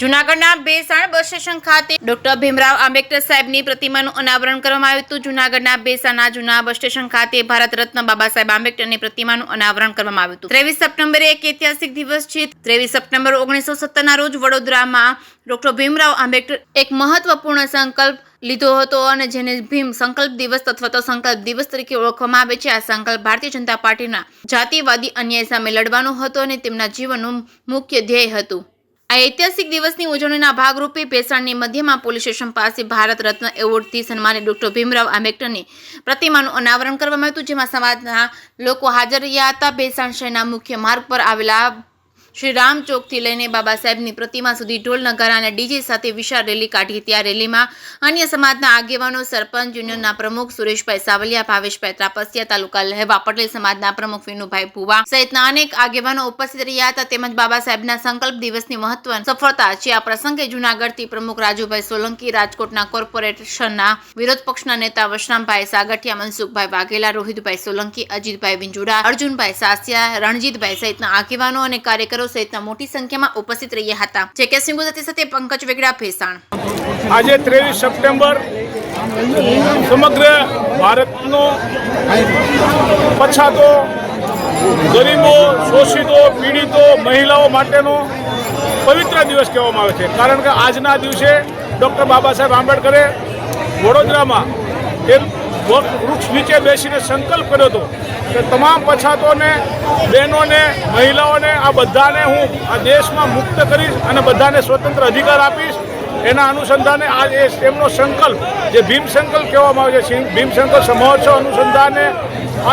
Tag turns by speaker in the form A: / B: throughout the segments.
A: જૂનાગઢના બેસાણ bus station ખાતે doctor Bhimrao Ambedkar સાહેબની પ્રતિમાનું અનાવરણ કરવામાં આવ્યું હતું। જૂનાગઢના બેસાણના જૂના બસ સ્ટેશન ખાતે ભારત રત્ન બાબા સાહેબ આંબેડકરની પ્રતિમાનું અનાવરણ કરવામાં આવ્યું હતું। 23 સપ્ટેમ્બરે એક ઐતિહાસિક દિવસ છે। 23 સપ્ટેમ્બર 1970ના રોજ વડોદરામાં ડોક્ટર ભીમરાવ આંબેડકર એક મહત્વપૂર્ણ સંકલ્પ લીધો હતો અને જેને ભીમ સંકલ્પ દિવસ અથવા તો સંકલ્પ દિવસ તરીકે ઓળખવામાં આવે છે। આ સંકલ્પ ભારતીય જનતા પાર્ટીના જાતિવાદી અન્યાય સામે લડવાનો હતો અને તેમના જીવનનું મુખ્ય ધ્યેય હતું। આ ઐતિહાસિક દિવસની ઉજવણીના ભાગરૂપે ભેસાણની મધ્યમાં પોલીસ સ્ટેશન પાસે ભારત રત્ન એવોર્ડથી સન્માનિત ડોક્ટર ભીમરાવ આંબેડકરની પ્રતિમાનું અનાવરણ કરવામાં આવ્યું હતું, જેમાં સમાજના લોકો હાજર રહ્યા હતા। ભેસાણ શહેરના મુખ્ય માર્ગ પર આવેલા શ્રી રામ ચોકથી લઈને બાબા સાહેબની પ્રતિમા સુધી ઢોલ નગારા અને ડીજે સાથે વિશાળ રેલી કાઢી હતી। આ રેલીમાં અન્ય સમાજના આગેવાનો, સરપંચ, યુનિયનના પ્રમુખ સુરેશભાઈ સાવલિયા, ભાવેશભાઈ ત્રાપસિયા, તાલુકા લહેવા પટેલ સમાજના પ્રમુખ વિનુભાઈ ભુવા સહિતના અનેક આગેવાનો ઉપસ્થિત રહ્યા હતા। તેમજ બાબા સાહેબના સંકલ્પ દિવસની મહત્વની સફળતા છે। આ પ્રસંગે જૂનાગઢથી પ્રમુખ રાજુભાઈ સોલંકી, રાજકોટના કોર્પોરેશનના વિરોધ પક્ષના નેતા વશરામભાઈ સાગઠિયા, મનસુખભાઈ વાઘેલા, રોહિતભાઈ સોલંકી, અજીતભાઈ વિંજુડા, અર્જુનભાઈ સાસિયા, રણજીતભાઈ સહિતના આગેવાનો અને કાર્યકરો સહિતના મોટી સંખ્યામાં ઉપસ્થિત રહ્યા હતા। જે કે સિંહ ગુજરાતી સાથે પંકજ વેગડા, ભેસાણ।
B: આજે 23 સપ્ટેમ્બર સમગ્ર ભારતનો પછાતો, ગરીબો, શોષિતો, પીડિતો, મહિલાઓ માટેનો પવિત્ર દિવસ કહેવામાં આવે છે। કારણ કે આજના દિવસે ડૉક્ટર બાબા સાહેબ આંબેડકરે વડોદરામાં એક વૃક્ષ નીચે બેસીને સંકલ્પ કર્યો હતો કે તમામ પછાતોને, બહેનોને, મહિલાઓને, આ બધાને હું આ દેશમાં મુક્ત કરીશ અને બધાને સ્વતંત્ર અધિકાર આપીશ। એના અનુસંધાને આ એમનો સંકલ્પ, જે ભીમ સંકલ્પ કહેવામાં આવે છે, ભીમ સંકલ્પ મહોત્સવ અનુસંધાને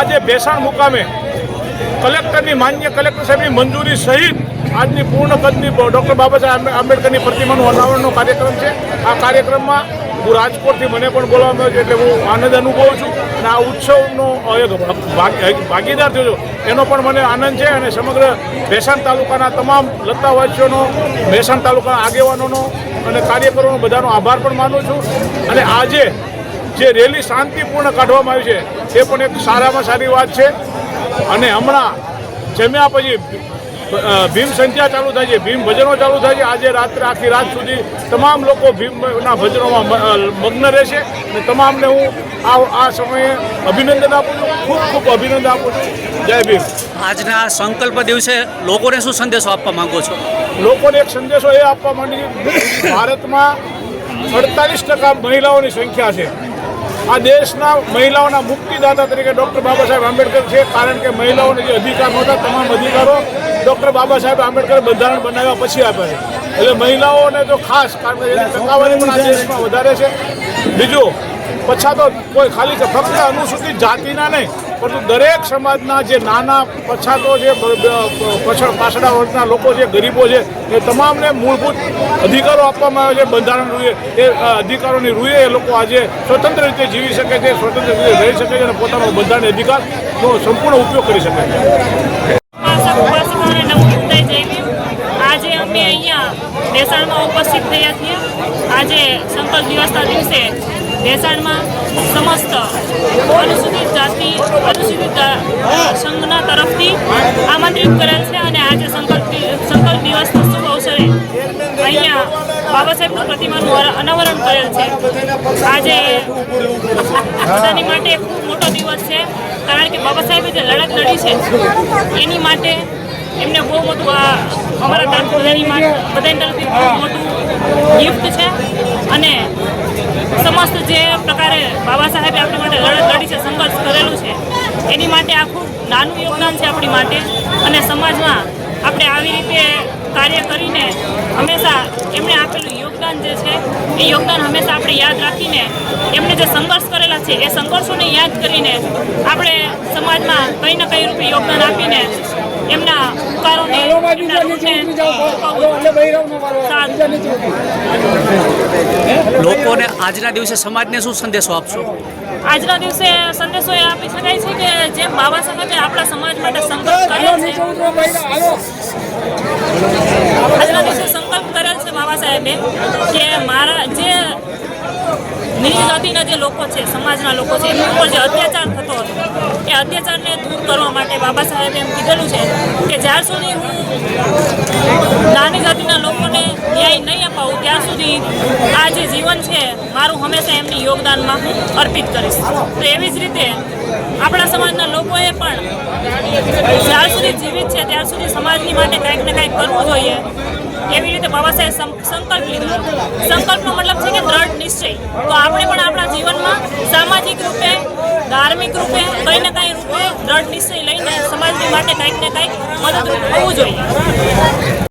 B: આજે ભેસાણ મુકામે કલેક્ટરની, માન્ય કલેક્ટર સાહેબની મંજૂરી સહિત આજની પૂર્ણ કદની ડૉક્ટર બાબા સાહેબ આંબેડકરની પ્રતિમાનું અનાવરણનો કાર્યક્રમ છે। આ કાર્યક્રમમાં હું રાજકોટથી મને પણ બોલાવવામાં આવ્યો છે, એટલે હું આનંદ અનુભવું છું અને આ ઉત્સવનો ભાગીદાર થયો છું એનો પણ મને આનંદ છે। અને સમગ્ર ભેસાણ તાલુકાના તમામ લતાવાસીઓનો, ભેસાણ તાલુકાના આગેવાનોનો અને કાર્યકરોનો બધાનો આભાર પણ માનું છું। અને આજે જે રેલી શાંતિપૂર્ણ કાઢવામાં આવી છે એ પણ એક સારામાં સારી વાત છે। અને હમણાં જમ્યા પછી ભીમ સંધ્યા ચાલુ થાય છે, ભીમ ભજનો ચાલુ થાય છે। આજે રાત્રે આખી રાત સુધી તમામ લોકો ભીમના ભજનોમાં મગ્ન રહેશે અને તમામને હું આ સમયે અભિનંદન આપું છું, ખૂબ ખૂબ અભિનંદન આપું છું। જય ભીમ।
C: આજના સંકલ્પ દિવસે લોકોને શું સંદેશો આપવા માંગો છો?
B: લોકોને એક સંદેશો એ આપવા માંગુ છું, ભારતમાં 48% મહિલાઓની સંખ્યા છે। આ દેશના મહિલાઓના મુક્તિદાતા તરીકે ડૉક્ટર બાબા સાહેબ આંબેડકર છે। કારણ કે મહિલાઓને જે અધિકાર નહોતા, તમામ અધિકારો ડૉક્ટર બાબા સાહેબ આંબેડકરે બંધારણ બનાવ્યા પછી આપ્યા છે। એટલે મહિલાઓને તો ખાસ, કારણ કે એની ટકાવારી પણ આ દેશમાં વધારે છે। બીજું, પછાતો કોઈ ખાલી ફક્ત અનુસૂચિત જાતિના નહીં, પરંતુ દરેક સમાજના જે નાના પછાતો છે, પાછળના વર્ગના લોકો છે, ગરીબો છે, એ તમામને મૂળભૂત અધિકારો આપવામાં આવે છે બંધારણ રૂએ। એ અધિકારોની રૂએ એ લોકો આજે સ્વતંત્ર રીતે જીવી શકે છે, સ્વતંત્ર રીતે રહી શકે છે અને પોતાનો બંધારણીય અધિકારનો સંપૂર્ણ ઉપયોગ કરી શકે છે।
D: આજે અમે અહીંયા ભેસાણમાં ઉપસ્થિત થયા છીએ। આજે સંકલ્પ દિવસના દિવસે ભેસાણમાં સમસ્ત અનુસૂચિત જાતિ, અનુસૂચિત સંઘના તરફથી આમંત્રિત કરેલ છે અને આજે સંકલ્પ દિવસના શુભ અવસરે અહીંયા બાબા સાહેબની પ્રતિમાનું અનાવરણ કરેલ છે। આજે બધાની માટે ખૂબ મોટો દિવસ છે, કારણ કે બાબા સાહેબે જે લડત લડી છે એની માટે એમને બહુ મોટું અમારા બધાની તરફથી બહુ મોટું ગિફ્ટ છે। અને સમસ્ત જે પ્રકારે બાબા સાહેબે આપણી માટે લડત લડી છે, સંઘર્ષ કરેલું છે, એની માટે આ ખૂબ નાનું યોગદાન છે આપણી માટે। અને સમાજમાં આપણે આવી રીતે કાર્ય કરીને હંમેશા એમણે આપેલું યોગદાન જે છે એ યોગદાન હંમેશા આપણે યાદ રાખીને, એમણે જે સંઘર્ષ કરેલા છે એ સંઘર્ષોને યાદ કરીને આપણે સમાજમાં કંઈ ને કંઈ રૂપે યોગદાન આપીને એમના ઉપકારોને,
C: લોકોને આજના દિવસે સમાજને શું સંદેશો આપશો?
D: આજના દિવસે સંદેશો એ આપી શકાય છે કે જેમ બાબા સાહેબે આપણા સમાજ માટે સંકલ્પ કરેલ છે, આજના દિવસે સંકલ્પ કરેલ છે બાબા સાહેબે કે મારા જે નીચ જાતિના જે લોકો છે, સમાજના લોકો છે, એમની ઉપર જે અત્યાચાર થતો હતો એ અત્યાચારને દૂર કરવા માટે બાબા સાહેબે એમ કીધેલું છે કે જ્યાર સુધી હું નાની જાતિના લોકોને ન્યાય નહીં અપાવું ત્યાં સુધી આ જે જીવન છે મારું હંમેશા એમની યોગદાનમાં હું અર્પિત કરીશ. તો એવી જ રીતે આપણા સમાજના લોકોએ પણ જ્યાર સુધી જીવિત છે ત્યાર સુધી સમાજની માટે કંઈક ને કંઈક કરવું જોઈએ. એવી રીતે બાબા સાહેબ સંકલ્પ લીધો. સંકલ્પનો મતલબ છે કે દ્રઢ નિશ્ચય. તો આપણે પણ આપણા જીવનમાં સામાજિક રૂપે, ધાર્મિક રૂપે, કંઈ ને કંઈ રૂપે દ્રઢ નિશ્ચય લઈને સમાજની માટે કંઈક ને કંઈક મદદરૂપ હોવું જોઈએ.